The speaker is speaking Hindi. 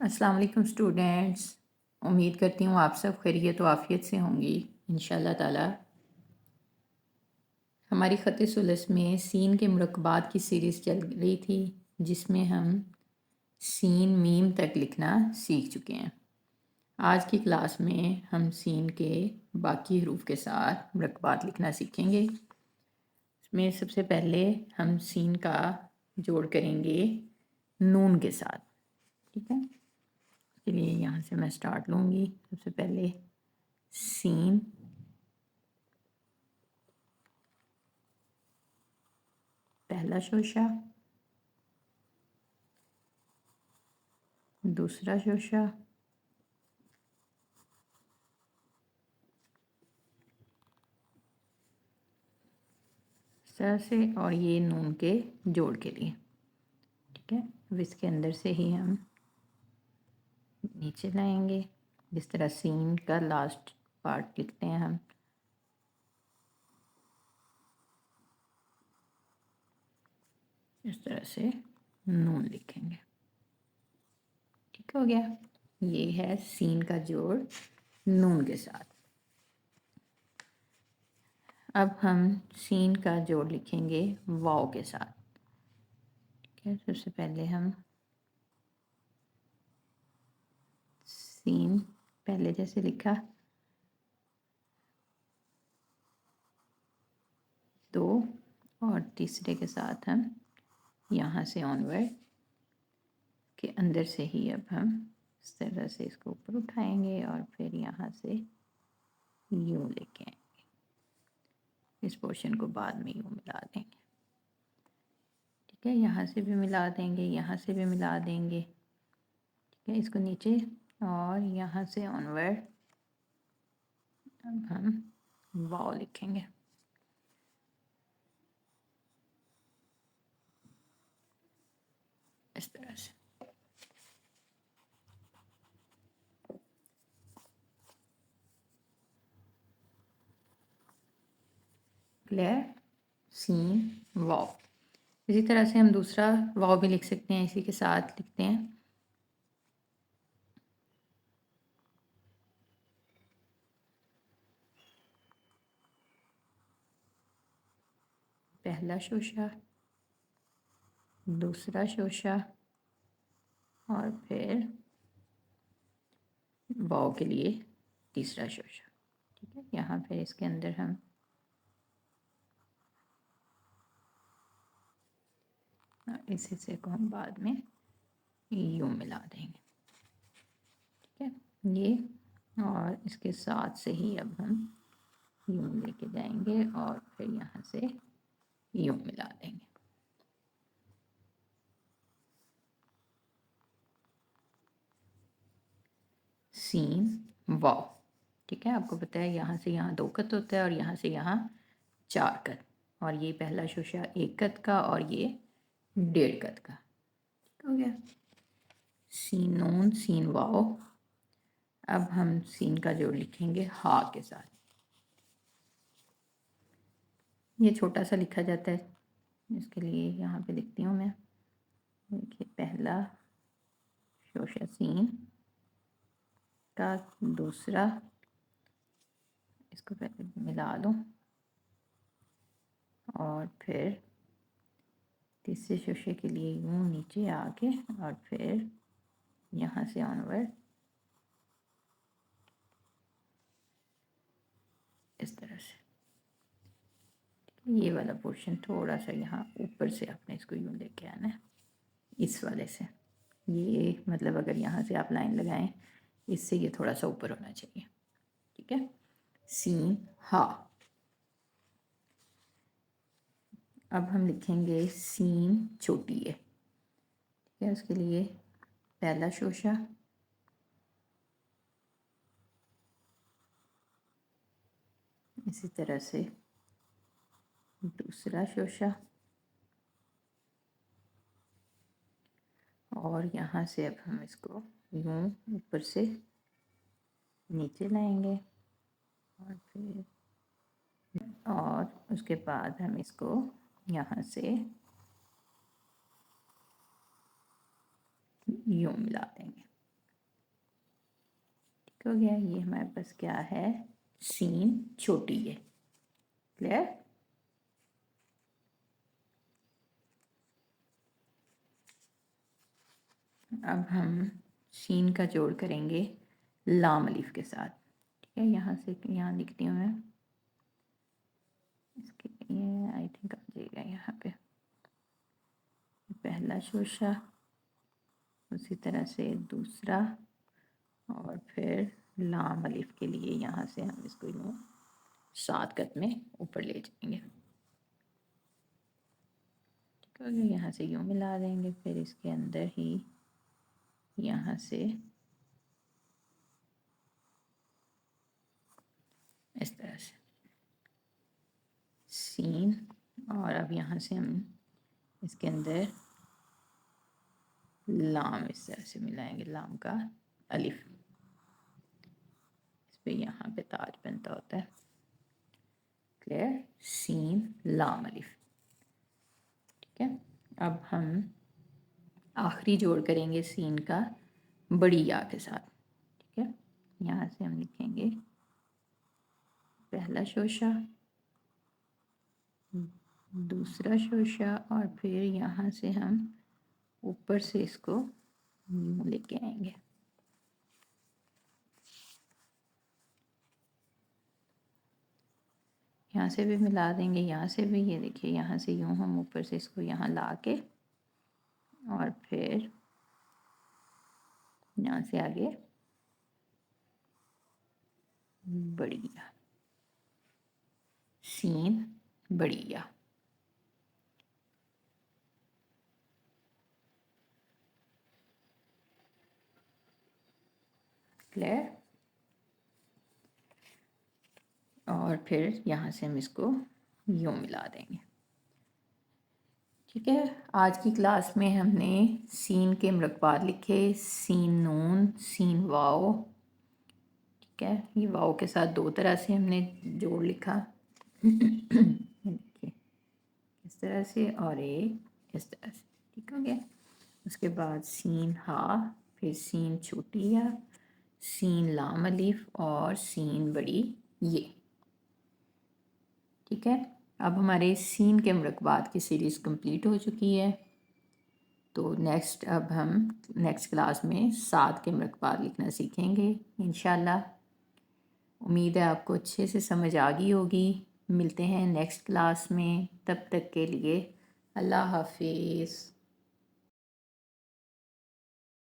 अस्सलाम वालेकुम स्टूडेंट्स। उम्मीद करती हूँ आप सब खैरियत व आफ़ियत से होंगी इंशाल्लाह ताला। हमारी ख़त सुलस में सीन के मुरक्कबात की सीरीज़ चल रही थी, जिसमें हम सीन मीम तक लिखना सीख चुके हैं। आज की क्लास में हम सीन के बाकी हरूफ के साथ मुरक्कबात लिखना सीखेंगे। इसमें सबसे पहले हम सीन का जोड़ करेंगे नून के साथ। ठीक है, के लिए यहाँ से मैं स्टार्ट लूँगी। सबसे पहले सीन, पहला शोशा, दूसरा शोशा, इस तरह से, और ये नून के जोड़ के लिए। ठीक है, अब इसके अंदर से ही हम नीचे लाएंगे, जिस तरह सीन का लास्ट पार्ट लिखते हैं हम। इस तरह से नून लिखेंगे। ठीक हो गया, ये है सीन का जोड़ नून के साथ। अब हम सीन का जोड़ लिखेंगे वाव के साथ। ठीक है, सबसे पहले हम सीन पहले जैसे लिखा, दो, और तीसरे के साथ हम यहाँ से ऑनवर्ड के अंदर से ही अब हम इस तरह से इसको ऊपर उठाएंगे और फिर यहाँ से यूँ लेके आएंगे। इस पोर्शन को बाद में यूँ मिला देंगे। ठीक है, यहाँ से भी मिला देंगे, यहाँ से भी मिला देंगे। ठीक है, इसको नीचे और यहाँ से ऑनवर्ड अब हम वाव लिखेंगे। इस तरह से। क्लियर, सीन वाव। इसी तरह से हम दूसरा वाव भी लिख सकते हैं, इसी के साथ लिखते हैं। पहला शोशा, दूसरा शोशा, और फिर वाव के लिए तीसरा शोशा। ठीक है, यहाँ फिर इसके अंदर हम इस हिस्से को हम बाद में यूँ मिला देंगे। ठीक है, ये, और इसके साथ से ही अब हम यूँ लेके जाएंगे और फिर यहाँ से यूँ मिला देंगे। सीन वाव। ठीक है, आपको पता है यहाँ से यहाँ 2 कत होता है और यहाँ से यहाँ 4 कत, और ये पहला शोशा 1 कत का और ये 1.5 कत का। ठीक हो गया, सीन नून सीन वाव। अब हम सीन का जोड़ लिखेंगे हा के साथ। ये छोटा सा लिखा जाता है, इसके लिए यहाँ पे लिखती हूँ मैं। देखिए, पहला शोशा सीन का, दूसरा, इसको पहले मिला दूँ, और फिर तीसरे शोशे के लिए यूँ नीचे आके और फिर यहाँ से ऑनवर्ड इस तरह से। ये वाला पोर्शन थोड़ा सा यहाँ ऊपर से आपने इसको यूँ लेके आना है, इस वाले से। ये मतलब अगर यहाँ से आप लाइन लगाएं, इससे ये थोड़ा सा ऊपर होना चाहिए। ठीक है, सीन हा। अब हम लिखेंगे सीन छोटी है। ठीक है, उसके लिए पहला शोशा, इसी तरह से दूसरा शोशा, और यहाँ से अब हम इसको यूँ ऊपर से नीचे लाएंगे और फिर, और उसके बाद हम इसको यहाँ से यूँ मिला देंगे। ठीक हो गया। ये हमारे पास क्या है, सीन छोटी है। क्लियर। अब हम सीन का जोड़ करेंगे लाम अलिफ के साथ। ठीक है, यहाँ से यहाँ लिखती हूँ मैं, इसके लिए आई थिंक आ जाएगा यहाँ पे पहला शोशा, उसी तरह से दूसरा, और फिर लाम अलिफ के लिए यहाँ से हम इसको यूँ 7 कत में ऊपर ले जाएंगे। ठीक है, यहाँ से यूँ मिला देंगे, फिर इसके अंदर ही यहाँ से इस तरह से सीन, और अब यहाँ से हम इसके अंदर लाम इस तरह से मिलाएंगे, लाम का अलिफ, इस पे यहाँ पे ताज बनता होता है। क्लियर। सीन लाम अलिफ। ठीक है, अब हम आखिरी जोड़ करेंगे सीन का बड़ी या के साथ। ठीक है, यहाँ से हम लिखेंगे पहला शोशा, दूसरा शोशा, और फिर यहाँ से हम ऊपर से इसको यूँ लेके आएंगे। यहाँ से भी मिला देंगे, यहाँ से भी, ये देखिए यहाँ से यूँ हम ऊपर से इसको यहाँ ला के, और फिर यहाँ से आगे बढ़िया, सीन बढ़िया। क्लियर। और फिर यहाँ से हम इसको यूँ मिला देंगे। ठीक है, आज की क्लास में हमने सीन के मरकबात लिखे, सीन नून, सीन वाओ। ठीक है, ये वाओ के साथ 2 तरह से हमने जोड़ लिखा। देखिए इस तरह से और एक इस तरह से। ठीक हो गया। उसके बाद सीन हा, फिर सीन छोटी या, सीन लाम अलिफ, और सीन बड़ी ये। ठीक है, अब हमारे सीन के मरकबात की सीरीज़ कंप्लीट हो चुकी है। तो अब हम नेक्स्ट क्लास में 7 के मरकबात लिखना सीखेंगे इंशाल्लाह। उम्मीद है आपको अच्छे से समझ आ गई होगी। मिलते हैं नेक्स्ट क्लास में, तब तक के लिए अल्लाह हाफिज़।